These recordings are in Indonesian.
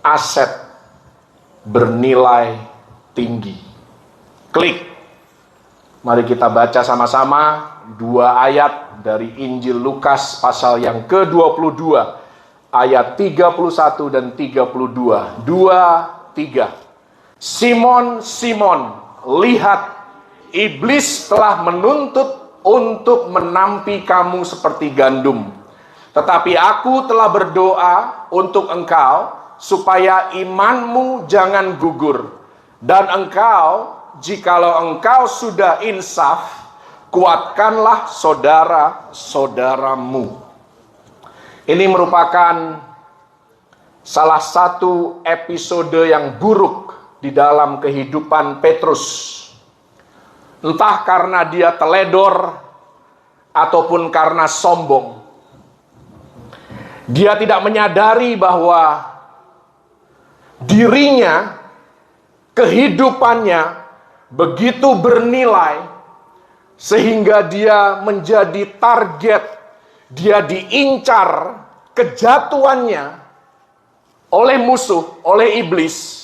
aset bernilai tinggi. Klik. Mari kita baca sama-sama 2 ayat dari Injil Lukas pasal yang ke-22 ayat 31 dan 32. 2, 3. Simon, Simon, lihat, iblis telah menuntut untuk menampi kamu seperti gandum. Tetapi aku telah berdoa untuk engkau supaya imanmu jangan gugur. Dan engkau, jikalau engkau sudah insaf, kuatkanlah saudara-saudaramu. Ini merupakan salah satu episode yang buruk di dalam kehidupan Petrus. Entah karena dia teledor ataupun karena sombong. Dia tidak menyadari bahwa dirinya, kehidupannya begitu bernilai sehingga dia menjadi target, dia diincar kejatuhannya oleh musuh, oleh iblis.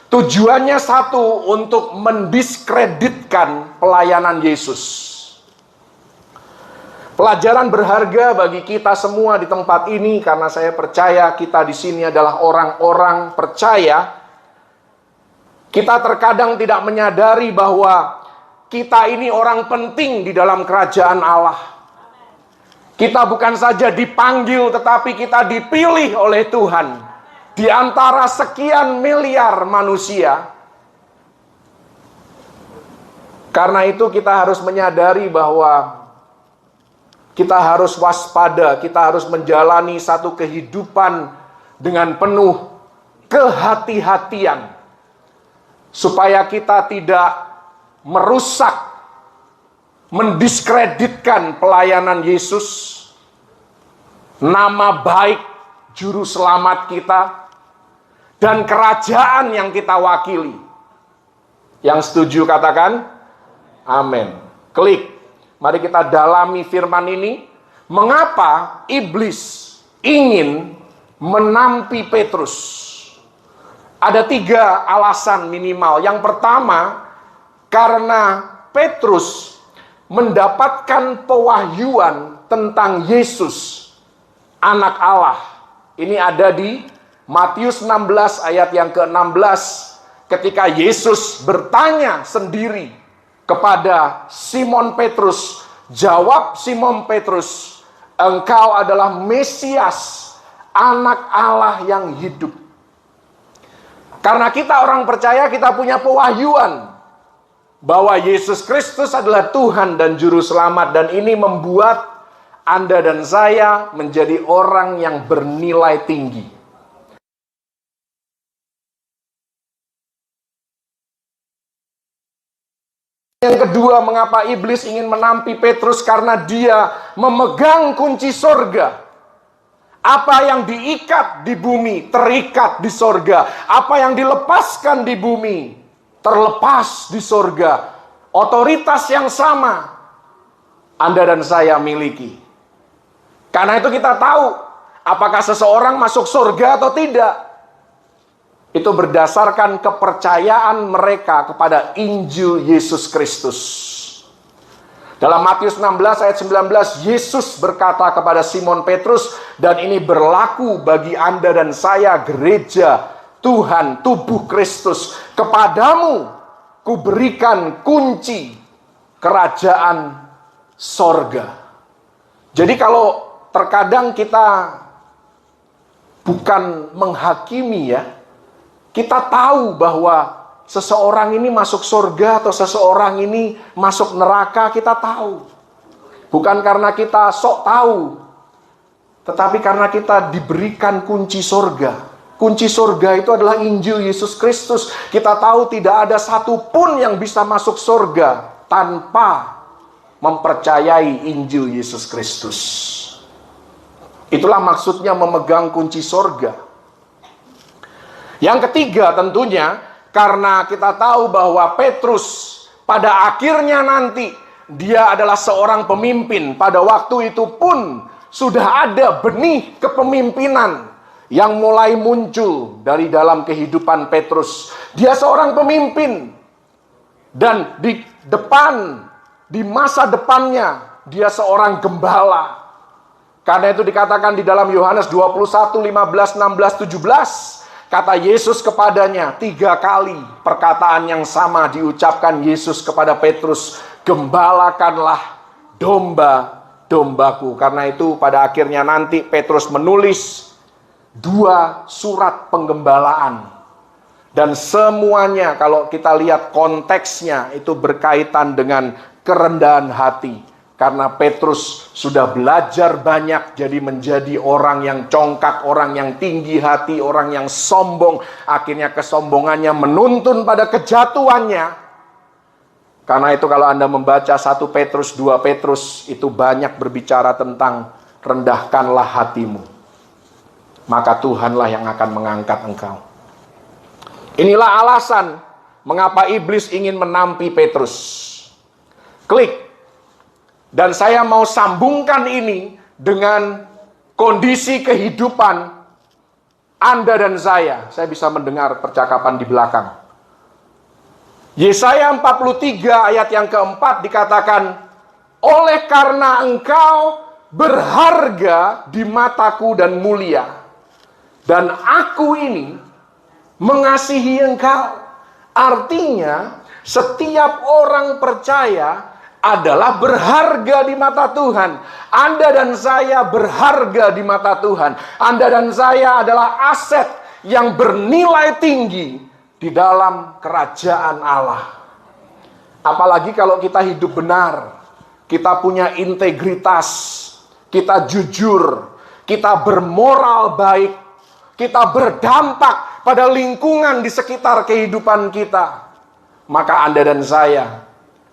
Tujuannya satu, untuk mendiskreditkan pelayanan Yesus. Pelajaran berharga bagi kita semua di tempat ini, karena saya percaya kita di sini adalah orang-orang percaya. Kita terkadang tidak menyadari bahwa kita ini orang penting di dalam kerajaan Allah. Kita bukan saja dipanggil, tetapi kita dipilih oleh Tuhan. Di antara sekian miliar manusia. Karena itu kita harus menyadari bahwa kita harus waspada, kita harus menjalani satu kehidupan dengan penuh kehati-hatian. Supaya kita tidak merusak, mendiskreditkan pelayanan Yesus, nama baik Juru Selamat kita, dan kerajaan yang kita wakili. Yang setuju katakan amin. Klik. Mari kita dalami firman ini. Mengapa iblis ingin menampi Petrus? Ada 3 alasan minimal. Yang pertama, karena Petrus mendapatkan pewahyuan tentang Yesus, anak Allah. Ini ada di Matius 16 ayat yang ke-16. Ketika Yesus bertanya sendiri kepada Simon Petrus, jawab Simon Petrus, engkau adalah Mesias, anak Allah yang hidup. Karena kita orang percaya, kita punya pewahyuan bahwa Yesus Kristus adalah Tuhan dan Juru Selamat. Dan ini membuat Anda dan saya menjadi orang yang bernilai tinggi. Yang kedua, mengapa iblis ingin menampi Petrus? Karena dia memegang kunci sorga. Apa yang diikat di bumi, terikat di sorga. Apa yang dilepaskan di bumi, terlepas di sorga. Otoritas yang sama Anda dan saya miliki. Karena itu kita tahu apakah seseorang masuk surga atau tidak. Itu berdasarkan kepercayaan mereka kepada Injil Yesus Kristus. Dalam Matius 16 ayat 19, Yesus berkata kepada Simon Petrus, dan ini berlaku bagi Anda dan saya, gereja Tuhan, tubuh Kristus. Kepadamu kuberikan kunci kerajaan sorga. Jadi kalau terkadang kita bukan menghakimi ya, kita tahu bahwa seseorang ini masuk surga atau seseorang ini masuk neraka, kita tahu. Bukan karena kita sok tahu, tetapi karena kita diberikan kunci surga. Kunci surga itu adalah Injil Yesus Kristus. Kita tahu tidak ada satupun yang bisa masuk surga tanpa mempercayai Injil Yesus Kristus. Itulah maksudnya memegang kunci surga. Yang ketiga tentunya, karena kita tahu bahwa Petrus pada akhirnya nanti dia adalah seorang pemimpin. Pada waktu itu pun sudah ada benih kepemimpinan yang mulai muncul dari dalam kehidupan Petrus. Dia seorang pemimpin, dan di depan, di masa depannya, dia seorang gembala. Karena itu dikatakan di dalam Yohanes 21, 15, 16, 17, kata Yesus kepadanya 3 kali perkataan yang sama diucapkan Yesus kepada Petrus, gembalakanlah domba-dombaku. Karena itu pada akhirnya nanti Petrus menulis 2 surat penggembalaan. Dan semuanya kalau kita lihat konteksnya itu berkaitan dengan kerendahan hati. Karena Petrus sudah belajar banyak jadi menjadi orang yang congkak, orang yang tinggi hati, orang yang sombong. Akhirnya kesombongannya menuntun pada kejatuhannya. Karena itu kalau Anda membaca 1 Petrus, 2 Petrus itu banyak berbicara tentang rendahkanlah hatimu, maka Tuhanlah yang akan mengangkat engkau. Inilah alasan mengapa iblis ingin menampi Petrus. Klik. Dan saya mau sambungkan ini dengan kondisi kehidupan Anda dan saya. Saya bisa mendengar percakapan di belakang. Yesaya 43 ayat yang keempat dikatakan, oleh karena engkau berharga di mataku dan mulia, dan aku ini mengasihi engkau. Artinya setiap orang percaya adalah berharga di mata Tuhan. Anda dan saya berharga di mata Tuhan. Anda dan saya adalah aset yang bernilai tinggi di dalam kerajaan Allah. Apalagi kalau kita hidup benar, kita punya integritas, kita jujur, kita bermoral baik, kita berdampak pada lingkungan di sekitar kehidupan kita, maka Anda dan saya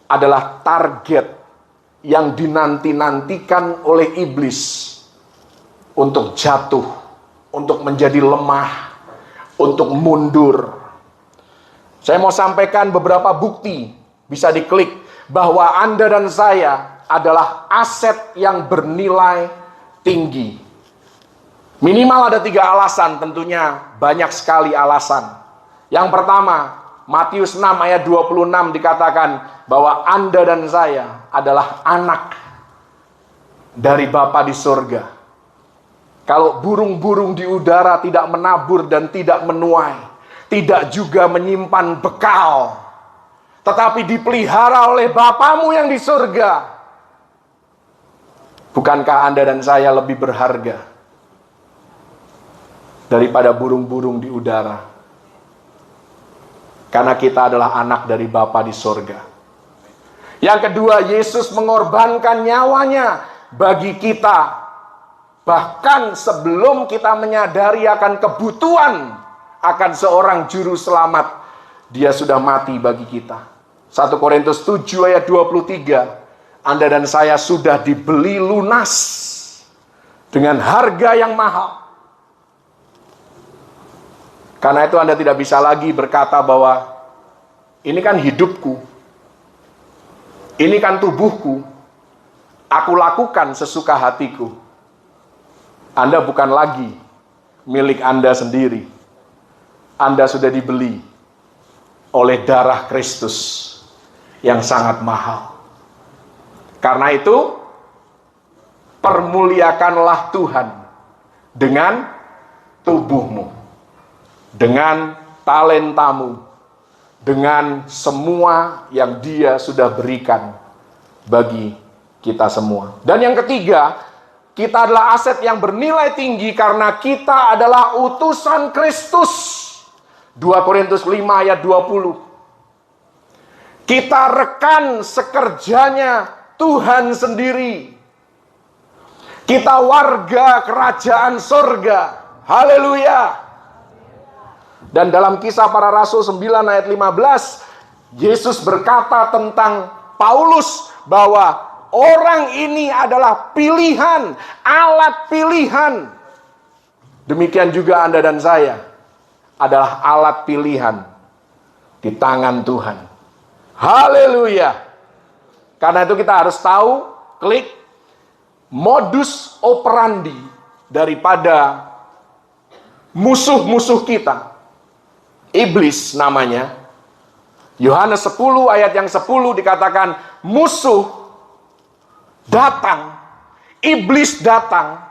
adalah target yang dinanti-nantikan oleh iblis untuk jatuh, untuk menjadi lemah, untuk mundur. Saya mau sampaikan beberapa bukti, bisa diklik, bahwa Anda dan saya adalah aset yang bernilai tinggi. Minimal ada 3 alasan, tentunya banyak sekali alasan. Yang pertama, Matius 6 ayat 26 dikatakan bahwa Anda dan saya adalah anak dari Bapa di surga. Kalau burung-burung di udara tidak menabur dan tidak menuai, tidak juga menyimpan bekal, tetapi dipelihara oleh Bapamu yang di surga, bukankah Anda dan saya lebih berharga daripada burung-burung di udara? Karena kita adalah anak dari Bapa di surga. Yang kedua, Yesus mengorbankan nyawanya bagi kita. Bahkan sebelum kita menyadari akan kebutuhan akan seorang juru selamat, dia sudah mati bagi kita. 1 Korintus 7 ayat 23, Anda dan saya sudah dibeli lunas dengan harga yang mahal. Karena itu Anda tidak bisa lagi berkata bahwa ini kan hidupku, ini kan tubuhku, aku lakukan sesuka hatiku. Anda bukan lagi milik Anda sendiri. Anda sudah dibeli oleh darah Kristus yang sangat mahal. Karena itu, permuliakanlah Tuhan dengan tubuhmu, dengan talentamu, dengan semua yang Dia sudah berikan bagi kita semua. Dan yang ketiga, kita adalah aset yang bernilai tinggi karena kita adalah utusan Kristus. 2 Korintus 5 ayat 20. Kita rekan sekerjanya Tuhan sendiri. Kita warga kerajaan surga. Haleluya. Dan dalam Kisah Para Rasul 9 ayat 15, Yesus berkata tentang Paulus bahwa orang ini adalah pilihan, alat pilihan. Demikian juga Anda dan saya adalah alat pilihan di tangan Tuhan. Haleluya. Karena itu kita harus tahu, modus operandi daripada musuh-musuh kita. Iblis namanya. Yohanes 10 ayat yang 10 dikatakan musuh datang, iblis datang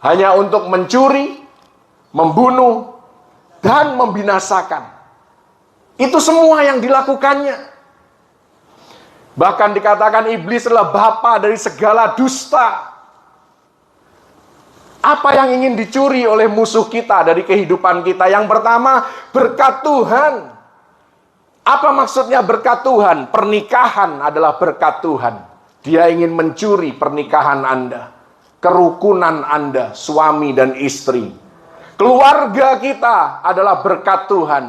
hanya untuk mencuri, membunuh, dan membinasakan. Itu semua yang dilakukannya. Bahkan dikatakan iblis adalah bapa dari segala dusta. Apa yang ingin dicuri oleh musuh kita dari kehidupan kita? Yang pertama, berkat Tuhan. Apa maksudnya berkat Tuhan? Pernikahan adalah berkat Tuhan. Dia ingin mencuri pernikahan Anda, kerukunan Anda, suami dan istri. Keluarga kita adalah berkat Tuhan.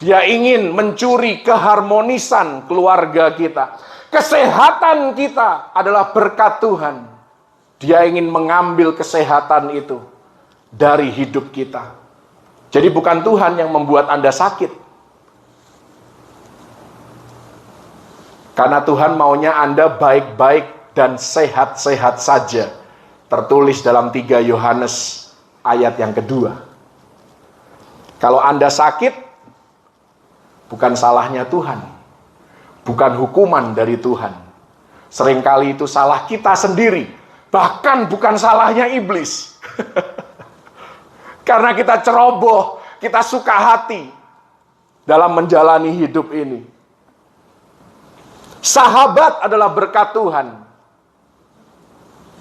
Dia ingin mencuri keharmonisan keluarga kita. Kesehatan kita adalah berkat Tuhan. Dia ingin mengambil kesehatan itu dari hidup kita. Jadi bukan Tuhan yang membuat Anda sakit. Karena Tuhan maunya Anda baik-baik dan sehat-sehat saja. Tertulis dalam 3 Yohanes ayat yang kedua. Kalau Anda sakit, bukan salahnya Tuhan. Bukan hukuman dari Tuhan. Seringkali itu salah kita sendiri. Bahkan bukan salahnya iblis. Karena kita ceroboh, kita suka hati dalam menjalani hidup ini. Sahabat adalah berkat Tuhan.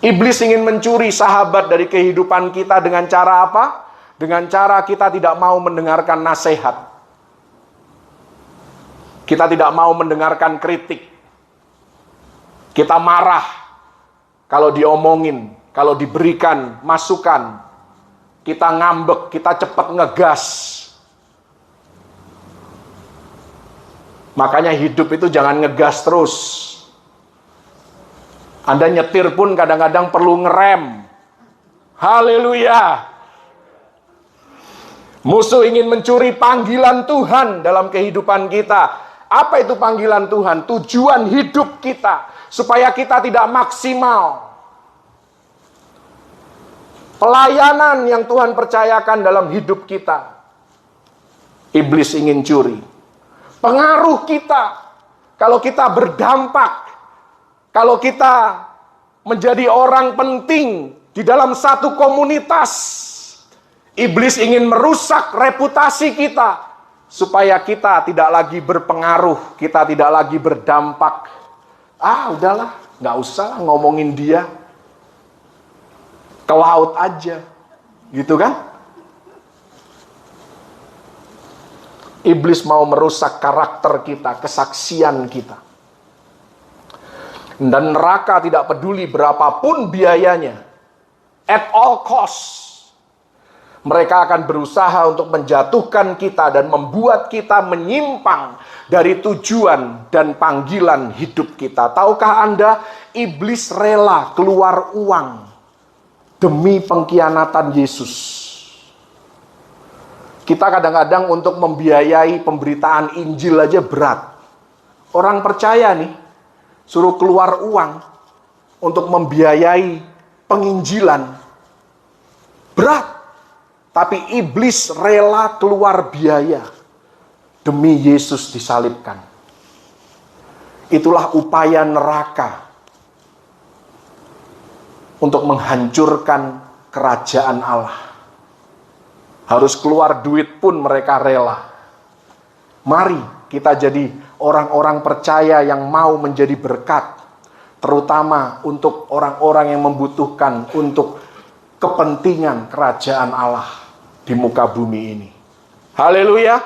Iblis ingin mencuri sahabat dari kehidupan kita dengan cara apa? Dengan cara kita tidak mau mendengarkan nasihat. Kita tidak mau mendengarkan kritik. Kita marah kalau diomongin, kalau diberikan masukan. Kita ngambek, kita cepat ngegas. Makanya hidup itu jangan ngegas terus. Anda nyetir pun kadang-kadang perlu ngerem. Haleluya. Musuh ingin mencuri panggilan Tuhan dalam kehidupan kita. Apa itu panggilan Tuhan? Tujuan hidup kita. Supaya kita tidak maksimal. Pelayanan yang Tuhan percayakan dalam hidup kita. Iblis ingin curi. Pengaruh kita, kalau kita berdampak, kalau kita menjadi orang penting di dalam satu komunitas, iblis ingin merusak reputasi kita, supaya kita tidak lagi berpengaruh, kita tidak lagi berdampak. Udahlah, nggak usah ngomongin dia, ke laut aja, gitu kan? Iblis mau merusak karakter kita, kesaksian kita. Dan neraka tidak peduli berapapun biayanya. At all cost. Mereka akan berusaha untuk menjatuhkan kita dan membuat kita menyimpang dari tujuan dan panggilan hidup kita. Tahukah Anda, iblis rela keluar uang demi pengkhianatan Yesus. Kita kadang-kadang untuk membiayai pemberitaan Injil aja berat. Orang percaya nih, suruh keluar uang untuk membiayai penginjilan. Berat. Tapi iblis rela keluar biaya demi Yesus disalibkan. Itulah upaya neraka untuk menghancurkan kerajaan Allah. Harus keluar duit pun mereka rela. Mari kita jadi orang-orang percaya yang mau menjadi berkat. Terutama untuk orang-orang yang membutuhkan, untuk kepentingan kerajaan Allah di muka bumi ini. Haleluya.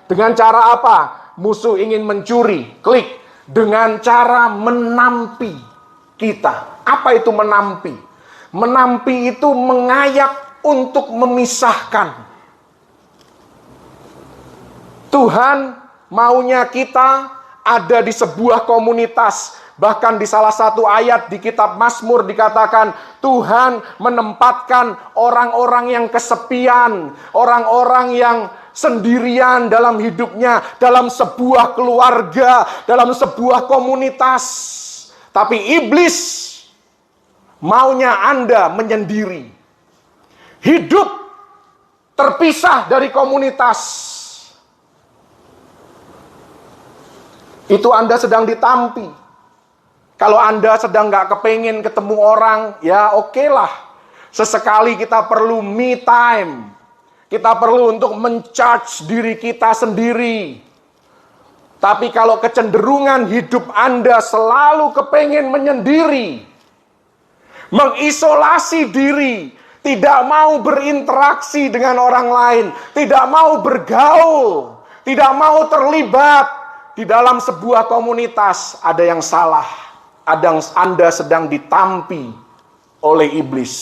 Dengan cara apa? Musuh ingin mencuri. Klik. Dengan cara menampi kita. Apa itu menampi? Menampi itu mengayak untuk memisahkan. Tuhan maunya kita ada di sebuah komunitas. Bahkan di salah satu ayat di kitab Mazmur dikatakan, Tuhan menempatkan orang-orang yang kesepian, orang-orang yang sendirian dalam hidupnya, dalam sebuah keluarga, dalam sebuah komunitas. Tapi iblis maunya Anda menyendiri. Hidup terpisah dari komunitas, itu Anda sedang ditampi. Kalau Anda sedang gak kepengen ketemu orang, ya oke lah. Sesekali kita perlu me time. Kita perlu untuk men-charge diri kita sendiri. Tapi kalau kecenderungan hidup Anda selalu kepengen menyendiri, mengisolasi diri, tidak mau berinteraksi dengan orang lain, tidak mau bergaul, tidak mau terlibat di dalam sebuah komunitas, ada yang salah. Anda sedang ditampi oleh iblis.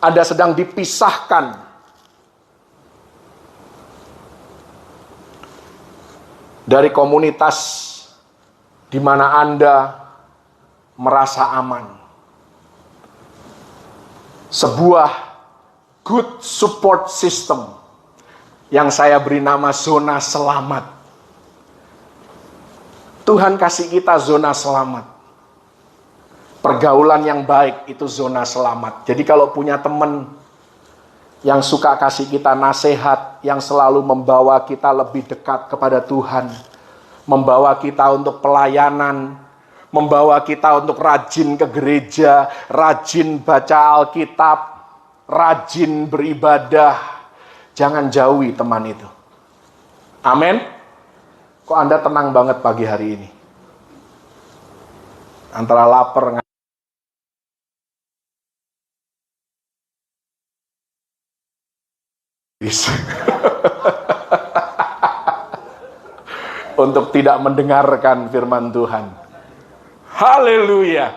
Anda sedang dipisahkan dari komunitas di mana Anda merasa aman. Sebuah good support system yang saya beri nama zona selamat. Tuhan kasih kita zona selamat. Pergaulan yang baik itu zona selamat. Jadi kalau punya teman yang suka kasih kita nasihat, yang selalu membawa kita lebih dekat kepada Tuhan, membawa kita untuk pelayanan, membawa kita untuk rajin ke gereja, rajin baca Alkitab, rajin beribadah, jangan jauhi teman itu. Amin. Kok Anda tenang banget pagi hari ini? Antara lapar, untuk tidak mendengarkan firman Tuhan. Haleluya.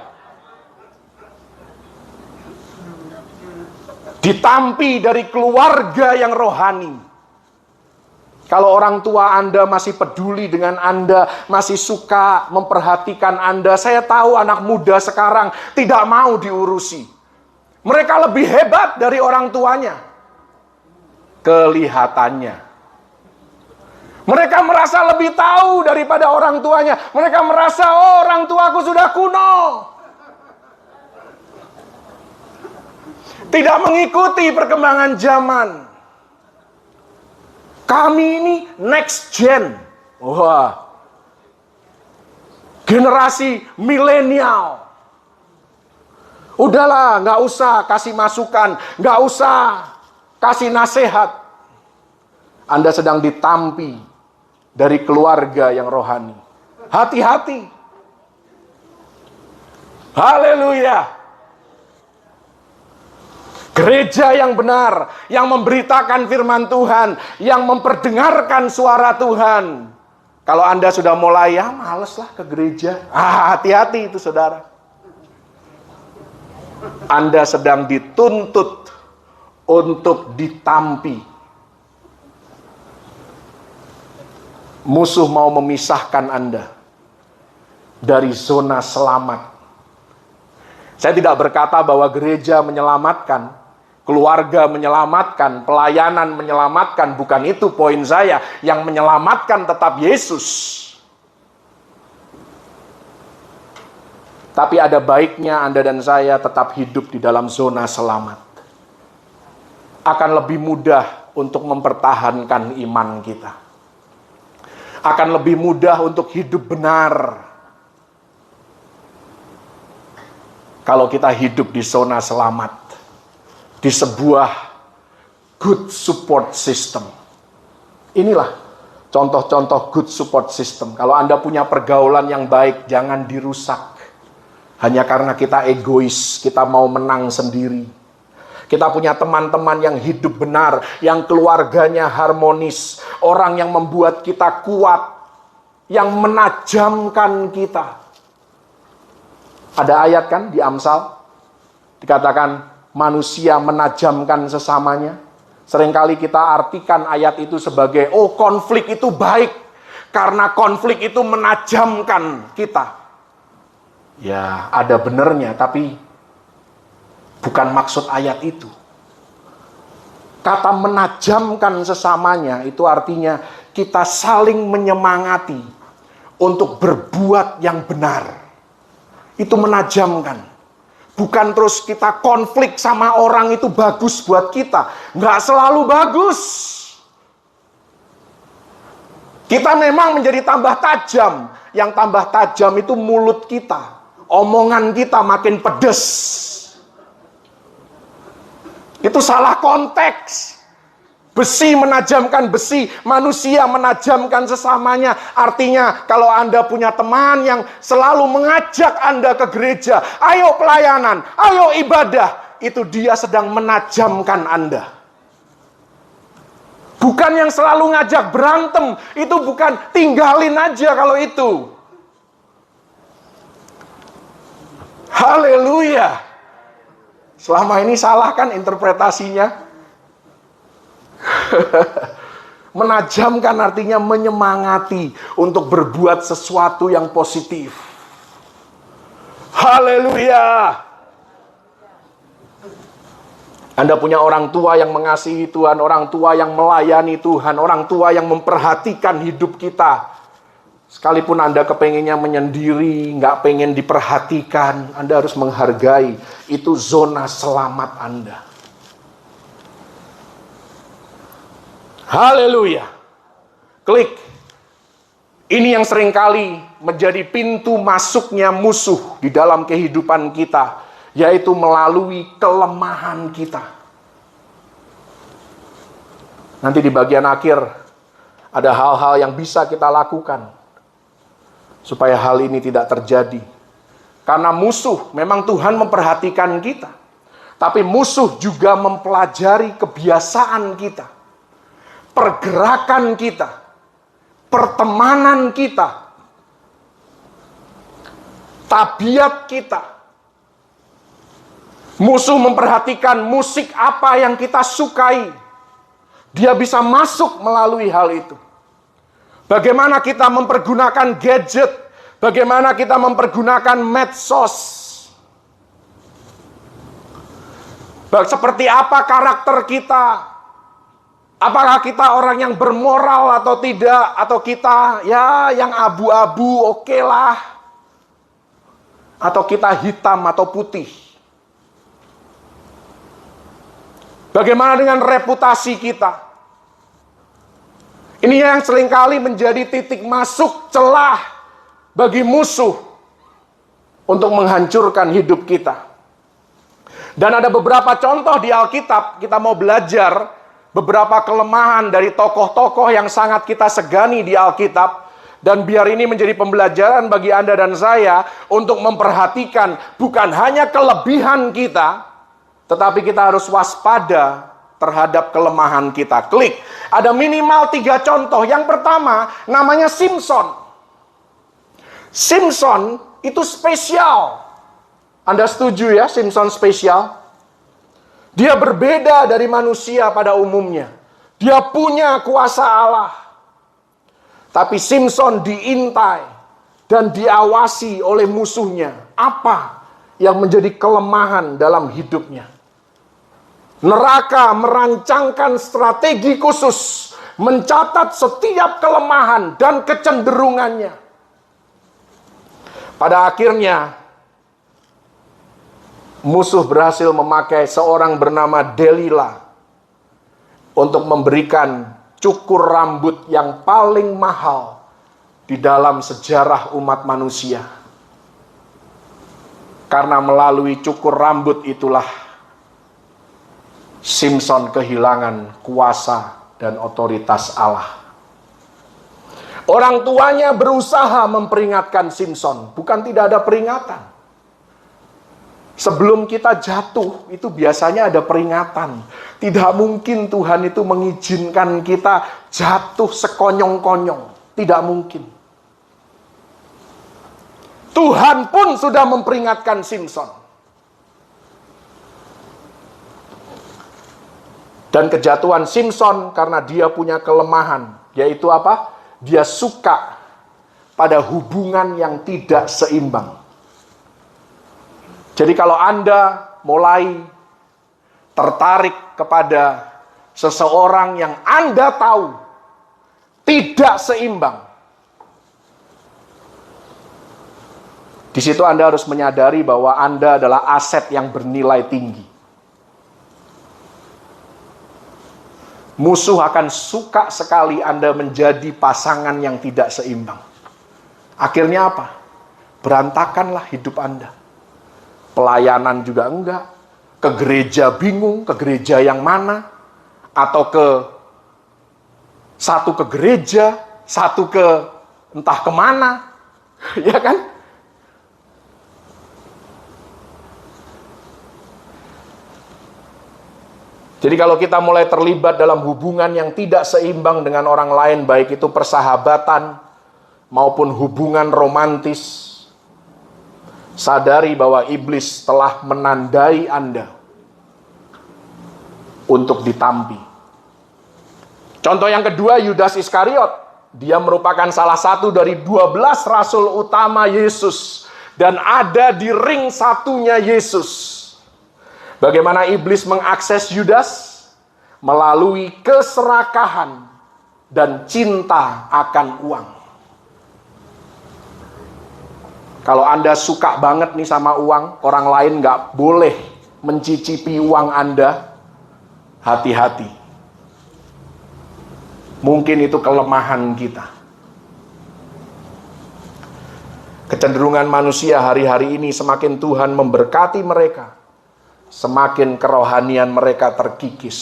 Ditampi dari keluarga yang rohani. Kalau orang tua Anda masih peduli dengan Anda, masih suka memperhatikan Anda, saya tahu anak muda sekarang tidak mau diurusi. Mereka lebih hebat dari orang tuanya. Kelihatannya. Mereka merasa lebih tahu daripada orang tuanya. Mereka merasa, oh orang tuaku sudah kuno. Tidak mengikuti perkembangan zaman. Kami ini next gen. Wah. Generasi milenial. Udahlah, nggak usah kasih masukan, nggak usah kasih nasihat. Anda sedang ditampi dari keluarga yang rohani. Hati-hati. Haleluya. Gereja yang benar, yang memberitakan firman Tuhan, yang memperdengarkan suara Tuhan. Kalau Anda sudah mulai, ya males lah ke gereja. Hati-hati itu saudara. Anda sedang dituntut untuk ditampi. Musuh mau memisahkan Anda dari zona selamat. Saya tidak berkata bahwa gereja menyelamatkan, keluarga menyelamatkan, pelayanan menyelamatkan. Bukan itu poin saya. Yang menyelamatkan tetap Yesus. Tapi ada baiknya Anda dan saya tetap hidup di dalam zona selamat. Akan lebih mudah untuk mempertahankan iman kita. Akan lebih mudah untuk hidup benar. Kalau kita hidup di zona selamat. Di sebuah good support system. Inilah contoh-contoh good support system. Kalau Anda punya pergaulan yang baik, jangan dirusak. Hanya karena kita egois, kita mau menang sendiri. Kita punya teman-teman yang hidup benar, yang keluarganya harmonis, orang yang membuat kita kuat, yang menajamkan kita. Ada ayat kan di Amsal, dikatakan manusia menajamkan sesamanya. Seringkali kita artikan ayat itu sebagai, oh konflik itu baik, karena konflik itu menajamkan kita. Ya ada benernya, tapi bukan maksud ayat itu. Kata menajamkan sesamanya itu artinya kita saling menyemangati untuk berbuat yang benar. Itu menajamkan. Bukan terus kita konflik sama orang itu bagus buat kita. Nggak selalu bagus. Kita memang menjadi tambah tajam. Yang tambah tajam itu mulut kita. Omongan kita makin pedes. Itu salah konteks. Besi menajamkan besi, manusia menajamkan sesamanya. Artinya kalau Anda punya teman yang selalu mengajak Anda ke gereja, ayo pelayanan, ayo ibadah, itu dia sedang menajamkan Anda. Bukan yang selalu ngajak berantem, itu bukan, tinggalin aja kalau itu. Haleluya. Selama ini salah kan interpretasinya? Menajamkan artinya menyemangati untuk berbuat sesuatu yang positif. Haleluya. Anda punya orang tua yang mengasihi Tuhan, orang tua yang melayani Tuhan, orang tua yang memperhatikan hidup kita. Sekalipun Anda kepengennya menyendiri, nggak pengen diperhatikan, Anda harus menghargai. Itu zona selamat Anda. Haleluya. Klik. Ini yang seringkali menjadi pintu masuknya musuh di dalam kehidupan kita, yaitu melalui kelemahan kita. Nanti di bagian akhir ada hal-hal yang bisa kita lakukan supaya hal ini tidak terjadi. Karena musuh, memang Tuhan memperhatikan kita, tapi musuh juga mempelajari kebiasaan kita, pergerakan kita, pertemanan kita, tabiat kita. Musuh memperhatikan musik apa yang kita sukai. Dia bisa masuk melalui hal itu. Bagaimana kita mempergunakan gadget, bagaimana kita mempergunakan medsos. Seperti apa karakter kita. Apakah kita orang yang bermoral atau tidak, atau kita ya yang abu-abu, oke lah. Atau kita hitam atau putih. Bagaimana dengan reputasi kita? Ini yang seringkali menjadi titik masuk celah bagi musuh untuk menghancurkan hidup kita. Dan ada beberapa contoh di Alkitab, kita mau belajar beberapa kelemahan dari tokoh-tokoh yang sangat kita segani di Alkitab. Dan biar ini menjadi pembelajaran bagi Anda dan saya untuk memperhatikan bukan hanya kelebihan kita, tetapi kita harus waspada terhadap kelemahan kita. Klik. Ada minimal 3 contoh. Yang pertama, namanya Simson. Simson itu spesial. Anda setuju ya, Simson spesial? Dia berbeda dari manusia pada umumnya. Dia punya kuasa Allah. Tapi Simson diintai dan diawasi oleh musuhnya. Apa yang menjadi kelemahan dalam hidupnya? Neraka merancangkan strategi khusus, mencatat setiap kelemahan dan kecenderungannya. Pada akhirnya, musuh berhasil memakai seorang bernama Delila untuk memberikan cukur rambut yang paling mahal di dalam sejarah umat manusia. Karena melalui cukur rambut itulah Simson kehilangan kuasa dan otoritas Allah. Orang tuanya berusaha memperingatkan Simson, bukan tidak ada peringatan. Sebelum kita jatuh, itu biasanya ada peringatan. Tidak mungkin Tuhan itu mengizinkan kita jatuh sekonyong-konyong. Tidak mungkin. Tuhan pun sudah memperingatkan Simson. Dan kejatuhan Simson karena dia punya kelemahan. Yaitu apa? Dia suka pada hubungan yang tidak seimbang. Jadi kalau Anda mulai tertarik kepada seseorang yang Anda tahu tidak seimbang, Di situ Anda harus menyadari bahwa Anda adalah aset yang bernilai tinggi. Musuh akan suka sekali Anda menjadi pasangan yang tidak seimbang. Akhirnya apa? Berantakanlah hidup Anda. Pelayanan juga enggak. Ke gereja bingung, ke gereja yang mana? Atau satu ke gereja, satu ke entah kemana. Ya kan? Jadi kalau kita mulai terlibat dalam hubungan yang tidak seimbang dengan orang lain, baik itu persahabatan maupun hubungan romantis, sadari bahwa iblis telah menandai Anda untuk ditampi. Contoh yang kedua, Yudas Iskariot. Dia merupakan salah satu dari 12 rasul utama Yesus. Dan ada di ring satunya Yesus. Bagaimana iblis mengakses Yudas? Melalui keserakahan dan cinta akan uang. Kalau Anda suka banget nih sama uang, orang lain nggak boleh mencicipi uang Anda, hati-hati. Mungkin itu kelemahan kita. Kecenderungan manusia hari-hari ini semakin Tuhan memberkati mereka, semakin kerohanian mereka terkikis.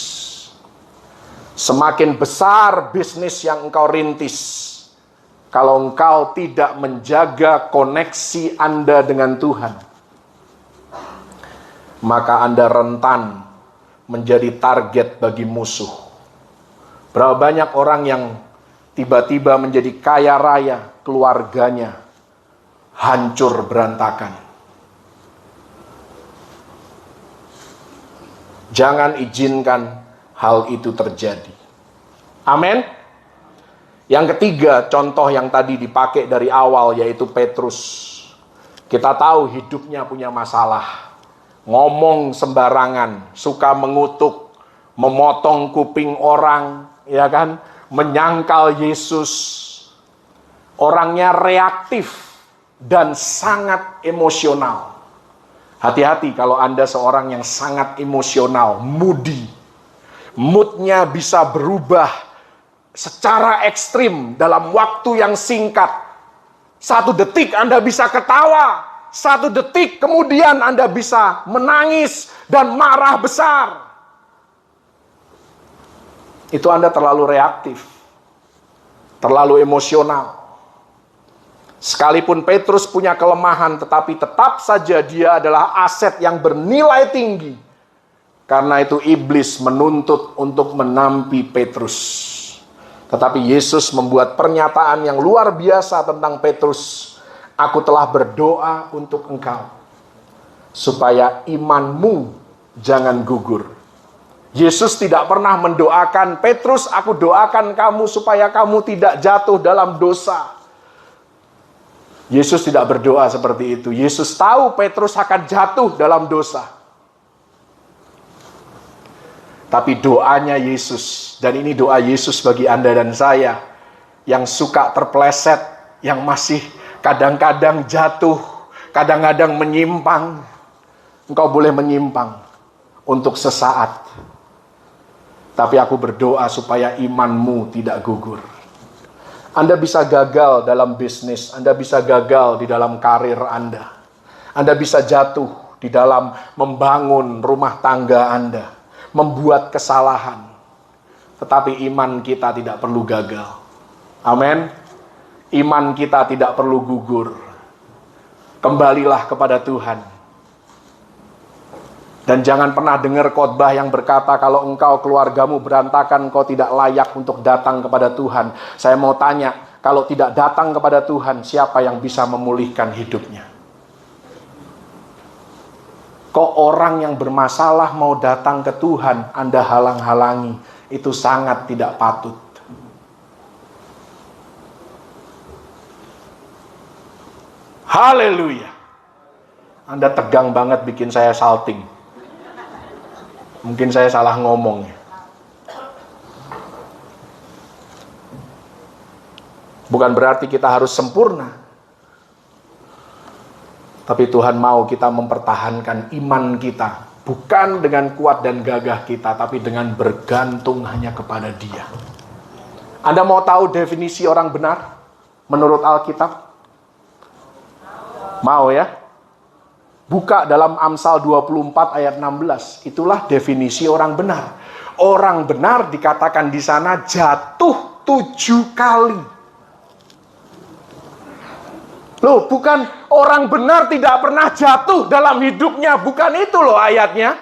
Semakin besar bisnis yang engkau rintis, kalau engkau tidak menjaga koneksi Anda dengan Tuhan, maka Anda rentan menjadi target bagi musuh. Berapa banyak orang yang tiba-tiba menjadi kaya raya, keluarganya hancur berantakan. Jangan izinkan hal itu terjadi. Amin. Yang ketiga, contoh yang tadi dipakai dari awal, yaitu Petrus. Kita tahu hidupnya punya masalah. Ngomong sembarangan, suka mengutuk, memotong kuping orang, ya kan? Menyangkal Yesus. Orangnya reaktif dan sangat emosional. Hati-hati kalau Anda seorang yang sangat emosional, moody. Moodnya bisa berubah secara ekstrim dalam waktu yang singkat. 1 detik Anda bisa ketawa, 1 detik kemudian Anda bisa menangis dan marah besar. Itu Anda terlalu reaktif, terlalu emosional. Sekalipun Petrus punya kelemahan, tetapi tetap saja dia adalah aset yang bernilai tinggi. Karena itu iblis menuntut untuk menampi Petrus. Tetapi Yesus membuat pernyataan yang luar biasa tentang Petrus. Aku telah berdoa untuk engkau, supaya imanmu jangan gugur. Yesus tidak pernah mendoakan, Petrus, aku doakan kamu supaya kamu tidak jatuh dalam dosa. Yesus tidak berdoa seperti itu. Yesus tahu Petrus akan jatuh dalam dosa. Tapi doanya Yesus, dan ini doa Yesus bagi Anda dan saya, yang suka terpleset, yang masih kadang-kadang jatuh, kadang-kadang menyimpang. Engkau boleh menyimpang untuk sesaat. Tapi aku berdoa supaya imanmu tidak gugur. Anda bisa gagal dalam bisnis, Anda bisa gagal di dalam karir Anda. Anda bisa jatuh di dalam membangun rumah tangga Anda. Membuat kesalahan, tetapi iman kita tidak perlu gagal. Amin. Iman kita tidak perlu gugur. Kembalilah kepada Tuhan. Dan jangan pernah dengar khotbah yang berkata kalau engkau keluargamu berantakan, engkau tidak layak untuk datang kepada Tuhan. Saya mau tanya, kalau tidak datang kepada Tuhan, siapa yang bisa memulihkan hidupnya? Kok orang yang bermasalah mau datang ke Tuhan, Anda halang-halangi. Itu sangat tidak patut. Haleluya. Anda tegang banget bikin saya salting. Mungkin saya salah ngomong. Bukan berarti kita harus sempurna. Tapi Tuhan mau kita mempertahankan iman kita, bukan dengan kuat dan gagah kita, tapi dengan bergantung hanya kepada Dia. Anda mau tahu definisi orang benar menurut Alkitab? Mau ya? Buka dalam Amsal 24 ayat 16. Itulah definisi orang benar. Orang benar dikatakan di sana jatuh 7 kali. Loh, bukan orang benar tidak pernah jatuh dalam hidupnya. Bukan itu loh ayatnya.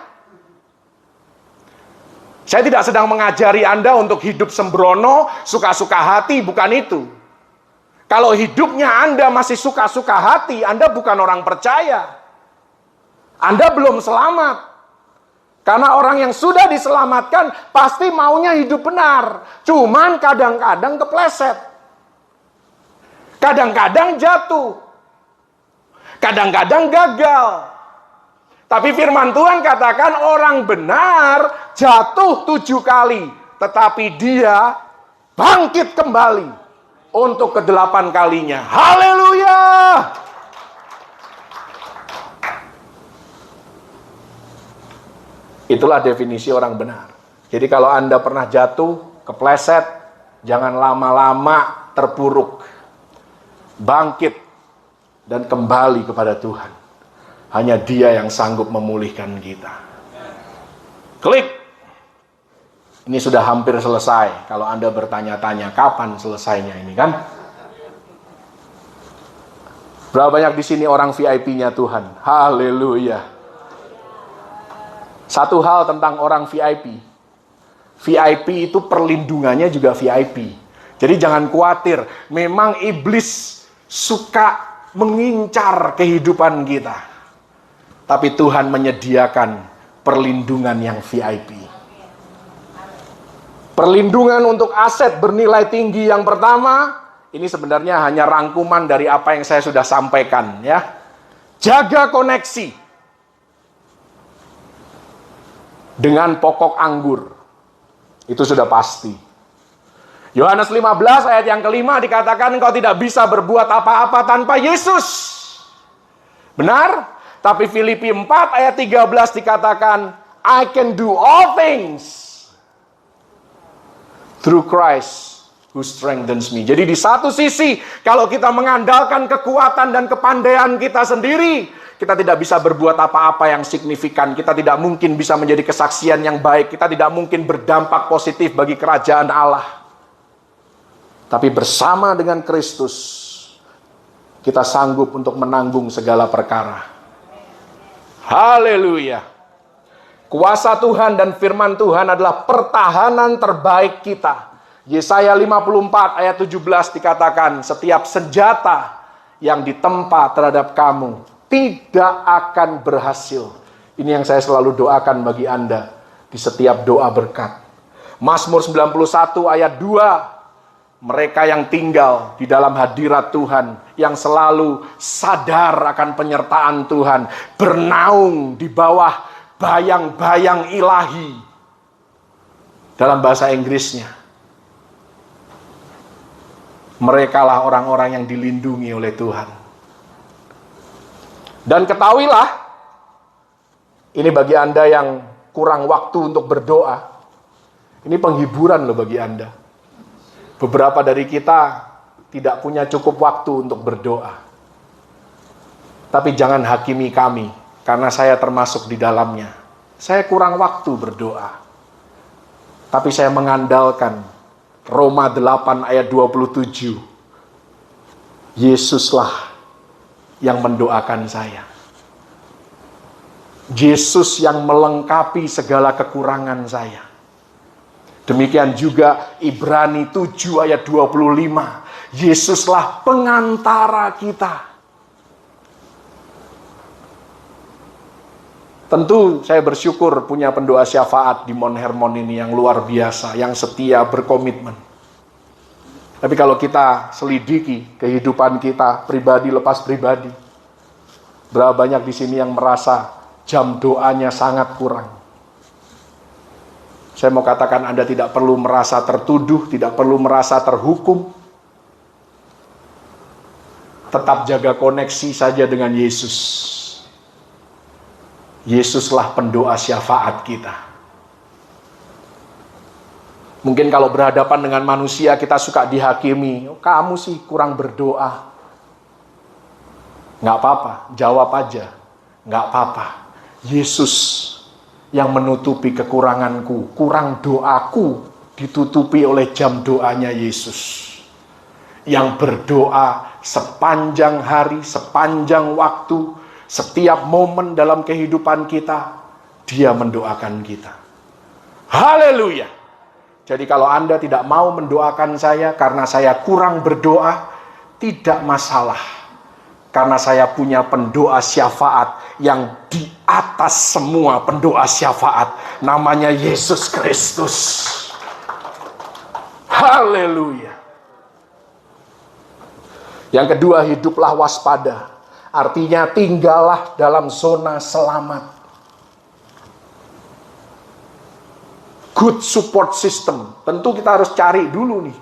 Saya tidak sedang mengajari Anda untuk hidup sembrono, suka-suka hati, bukan itu. Kalau hidupnya Anda masih suka-suka hati, Anda bukan orang percaya. Anda belum selamat. Karena orang yang sudah diselamatkan pasti maunya hidup benar. Cuman kadang-kadang kepleset. Kadang-kadang jatuh. Kadang-kadang gagal. Tapi firman Tuhan katakan orang benar jatuh 7 kali. Tetapi dia bangkit kembali untuk ke-8 kalinya. Haleluya! Itulah definisi orang benar. Jadi kalau Anda pernah jatuh, kepleset, jangan lama-lama terpuruk. Bangkit dan kembali kepada Tuhan. Hanya Dia yang sanggup memulihkan kita. Klik. Ini sudah hampir selesai. Kalau Anda bertanya-tanya, kapan selesainya ini kan? Berapa banyak di sini orang VIP-nya Tuhan? Haleluya. Satu hal tentang orang VIP. VIP itu perlindungannya juga VIP. Jadi jangan khawatir. Memang iblis suka mengincar kehidupan kita. Tapi Tuhan menyediakan perlindungan yang VIP. Perlindungan untuk aset bernilai tinggi yang pertama, ini sebenarnya hanya rangkuman dari apa yang saya sudah sampaikan ya. Jaga koneksi dengan pokok anggur. Itu sudah pasti. Yohanes 15 ayat yang kelima dikatakan engkau tidak bisa berbuat apa-apa tanpa Yesus. Benar? Tapi Filipi 4 ayat 13 dikatakan I can do all things through Christ who strengthens me. Jadi di satu sisi, kalau kita mengandalkan kekuatan dan kepandaian kita sendiri, kita tidak bisa berbuat apa-apa yang signifikan. Kita tidak mungkin bisa menjadi kesaksian yang baik. Kita tidak mungkin berdampak positif bagi kerajaan Allah. Tapi bersama dengan Kristus, kita sanggup untuk menanggung segala perkara. Haleluya. Kuasa Tuhan dan firman Tuhan adalah pertahanan terbaik kita. Yesaya 54 ayat 17 dikatakan, setiap senjata yang ditempa terhadap kamu tidak akan berhasil. Ini yang saya selalu doakan bagi Anda di setiap doa berkat. Mazmur 91 ayat 2, mereka yang tinggal di dalam hadirat Tuhan, yang selalu sadar akan penyertaan Tuhan, bernaung di bawah bayang-bayang ilahi. Dalam bahasa Inggrisnya, merekalah orang-orang yang dilindungi oleh Tuhan. Dan ketahuilah, ini bagi Anda yang kurang waktu untuk berdoa, ini penghiburan loh bagi Anda. Beberapa dari kita tidak punya cukup waktu untuk berdoa. Tapi jangan hakimi kami, karena saya termasuk di dalamnya. Saya kurang waktu berdoa. Tapi saya mengandalkan Roma 8 ayat 27. Yesuslah yang mendoakan saya. Yesus yang melengkapi segala kekurangan saya. Demikian juga Ibrani 7 ayat 25. Yesuslah pengantara kita. Tentu saya bersyukur punya pendoa syafaat di Mount Hermon ini yang luar biasa, yang setia, berkomitmen. Tapi kalau kita selidiki kehidupan kita, pribadi lepas pribadi, berapa banyak di sini yang merasa jam doanya sangat kurang. Saya mau katakan Anda tidak perlu merasa tertuduh, tidak perlu merasa terhukum. Tetap jaga koneksi saja dengan Yesus. Yesuslah pendoa syafaat kita. Mungkin kalau berhadapan dengan manusia kita suka dihakimi. Oh, kamu sih kurang berdoa. Nggak apa-apa, jawab aja. Nggak apa-apa. Yesus yang menutupi kekuranganku, kurang doaku, ditutupi oleh jam doanya Yesus. Yang berdoa sepanjang hari, sepanjang waktu, setiap momen dalam kehidupan kita, Dia mendoakan kita. Haleluya! Jadi kalau Anda tidak mau mendoakan saya karena saya kurang berdoa, tidak masalah. Karena saya punya pendoa syafaat yang di atas semua pendoa syafaat. Namanya Yesus Kristus. Haleluya! Yang kedua, hiduplah waspada. Artinya tinggallah dalam zona selamat. Good support system. Tentu kita harus cari dulu nih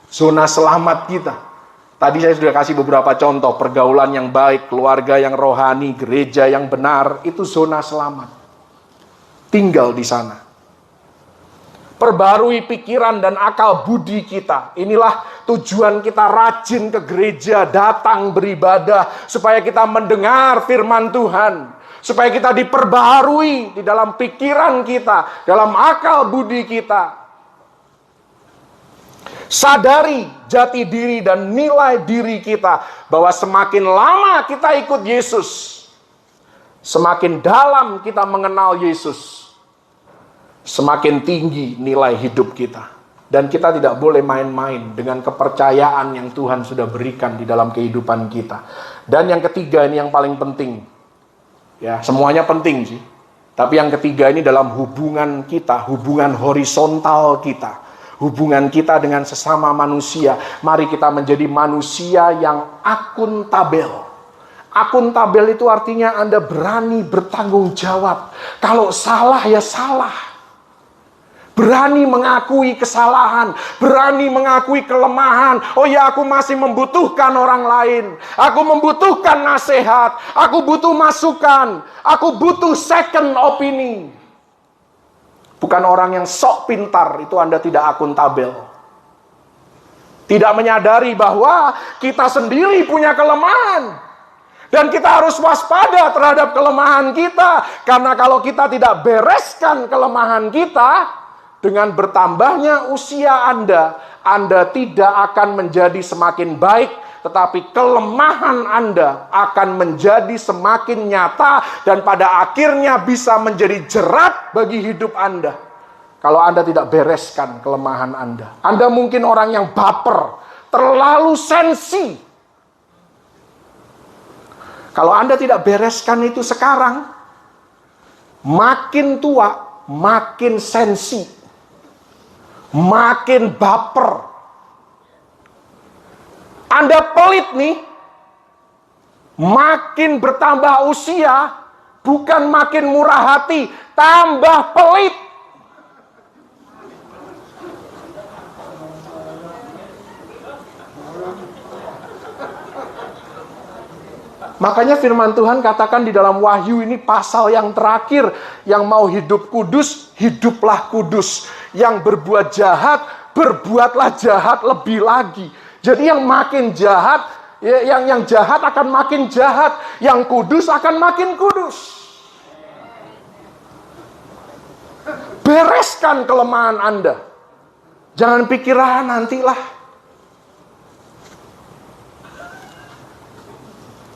zona selamat kita. Tadi saya sudah kasih beberapa contoh. Pergaulan yang baik, keluarga yang rohani, gereja yang benar. Itu zona selamat. Tinggal di sana. Perbarui pikiran dan akal budi kita. Inilah tujuan kita rajin ke gereja, datang beribadah, supaya kita mendengar firman Tuhan, supaya kita diperbaharui di dalam pikiran kita, dalam akal budi kita. Sadari jati diri dan nilai diri kita, bahwa semakin lama kita ikut Yesus, semakin dalam kita mengenal Yesus, semakin tinggi nilai hidup kita. Dan kita tidak boleh main-main dengan kepercayaan yang Tuhan sudah berikan di dalam kehidupan kita. Dan yang ketiga, ini yang paling penting. Ya, semuanya penting sih. Tapi yang ketiga ini dalam hubungan kita, hubungan horizontal kita. Hubungan kita dengan sesama manusia. Mari kita menjadi manusia yang akuntabel. Akuntabel itu artinya Anda berani bertanggung jawab. Kalau salah ya salah. Berani mengakui kesalahan, berani mengakui kelemahan. Oh ya, aku masih membutuhkan orang lain. Aku membutuhkan nasihat, aku butuh masukan, aku butuh second opini. Bukan orang yang sok pintar, itu Anda tidak akuntabel. Tidak menyadari bahwa kita sendiri punya kelemahan. Dan kita harus waspada terhadap kelemahan kita. Karena kalau kita tidak bereskan kelemahan kita, dengan bertambahnya usia Anda tidak akan menjadi semakin baik, tetapi kelemahan Anda akan menjadi semakin nyata dan pada akhirnya bisa menjadi jerat bagi hidup Anda. Kalau Anda tidak bereskan kelemahan Anda. Anda mungkin orang yang baper, terlalu sensi. Kalau Anda tidak bereskan itu sekarang, makin tua, makin sensi. Makin baper. Anda pelit nih. Makin bertambah usia, bukan makin murah hati, tambah pelit. Makanya firman Tuhan katakan di dalam Wahyu ini pasal yang terakhir, yang mau hidup kudus, hiduplah kudus. Yang berbuat jahat, berbuatlah jahat lebih lagi. Jadi yang makin jahat, yang jahat akan makin jahat, yang kudus akan makin kudus. Bereskan kelemahan Anda. Jangan pikir nantilah.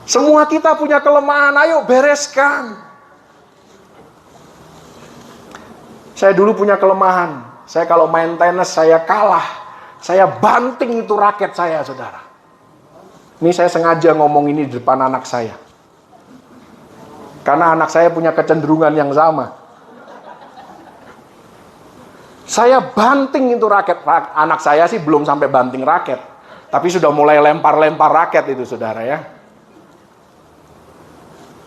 Semua kita punya kelemahan, ayo bereskan. Saya dulu punya kelemahan. Saya kalau main tenis, saya kalah. Saya banting itu raket saya, saudara. Ini saya sengaja ngomong ini di depan anak saya. Karena anak saya punya kecenderungan yang sama. Saya banting itu raket. Anak saya sih belum sampai banting raket. Tapi sudah mulai lempar-lempar raket itu, saudara ya.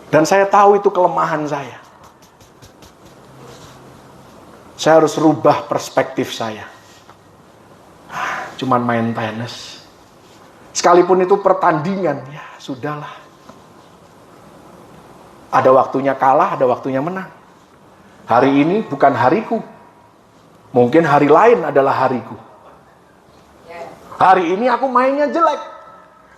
Dan saya tahu itu kelemahan saya. Saya harus rubah perspektif saya. Cuman main tenis. Sekalipun itu pertandingan, ya sudahlah. Ada waktunya kalah, ada waktunya menang. Hari ini bukan hariku. Mungkin hari lain adalah hariku. Hari ini aku mainnya jelek.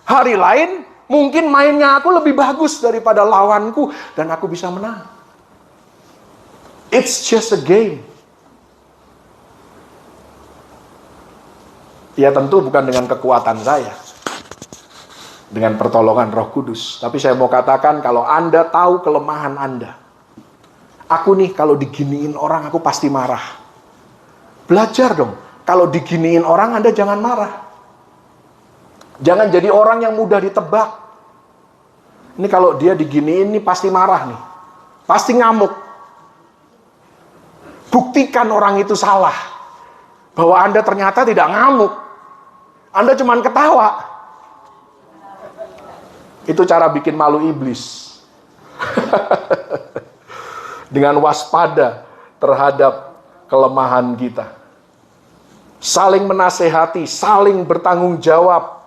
Hari lain mungkin mainnya aku lebih bagus daripada lawanku dan aku bisa menang. It's just a game. Ya tentu bukan dengan kekuatan saya, dengan pertolongan Roh Kudus. Tapi saya mau katakan, kalau Anda tahu kelemahan Anda, aku nih kalau diginiin orang aku pasti marah. Belajar dong, kalau diginiin orang Anda jangan marah. Jangan jadi orang yang mudah ditebak. Ini kalau dia diginiin nih pasti marah nih, pasti ngamuk. Buktikan orang itu salah, bahwa Anda ternyata tidak ngamuk, Anda cuma ketawa. Itu cara bikin malu iblis. Dengan waspada terhadap kelemahan kita. Saling menasehati, saling bertanggung jawab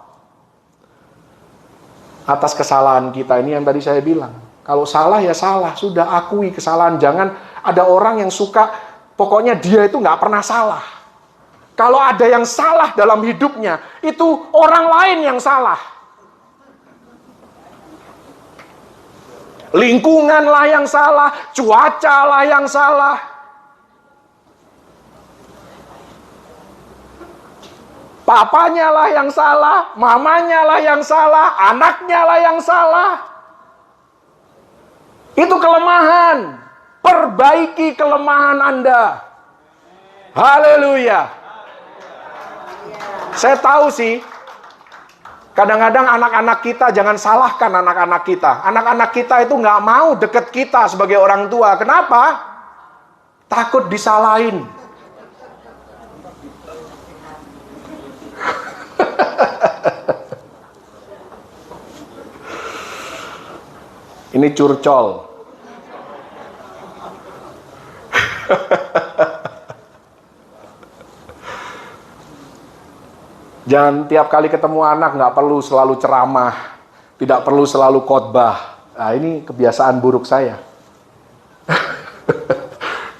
atas kesalahan kita. Ini yang tadi saya bilang. Kalau salah ya salah, sudah akui kesalahan. Jangan ada orang yang suka, pokoknya dia itu nggak pernah salah. Kalau ada yang salah dalam hidupnya, itu orang lain yang salah. Lingkunganlah yang salah, cuacalah yang salah. Papanya lah yang salah, mamanya lah yang salah, anaknya lah yang salah. Itu kelemahan. Perbaiki kelemahan Anda. Haleluya. Saya tahu sih, kadang-kadang anak-anak kita, jangan salahkan anak-anak kita. Anak-anak kita itu nggak mau deket kita sebagai orang tua. Kenapa? Takut disalahin. Ini curcol. Jangan tiap kali ketemu anak nggak perlu selalu ceramah, tidak perlu selalu khotbah. Nah, ini kebiasaan buruk saya.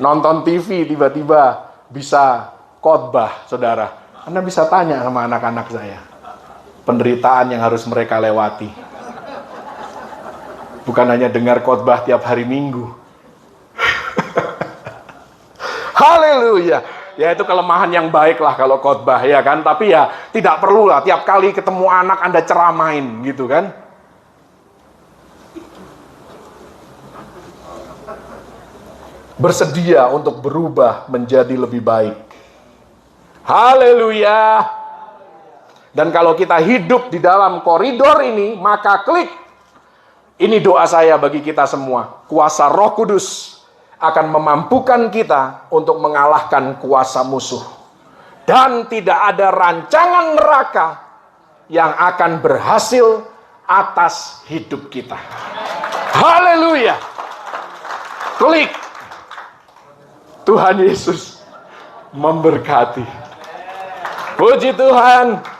Nonton TV tiba-tiba bisa khotbah, saudara. Anda bisa tanya sama anak-anak saya, penderitaan yang harus mereka lewati. Bukan hanya dengar khotbah tiap hari Minggu. Haleluya. Ya itu kelemahan yang baik lah kalau khotbah, ya kan. Tapi ya tidak perlu lah tiap kali ketemu anak Anda ceramain gitu kan. Bersedia untuk berubah menjadi lebih baik. Haleluya. Dan kalau kita hidup di dalam koridor ini, maka klik. Ini doa saya bagi kita semua. Kuasa Roh Kudus akan memampukan kita untuk mengalahkan kuasa musuh. Dan tidak ada rancangan neraka yang akan berhasil atas hidup kita. Haleluya. Klik. Tuhan Yesus memberkati. Puji Tuhan.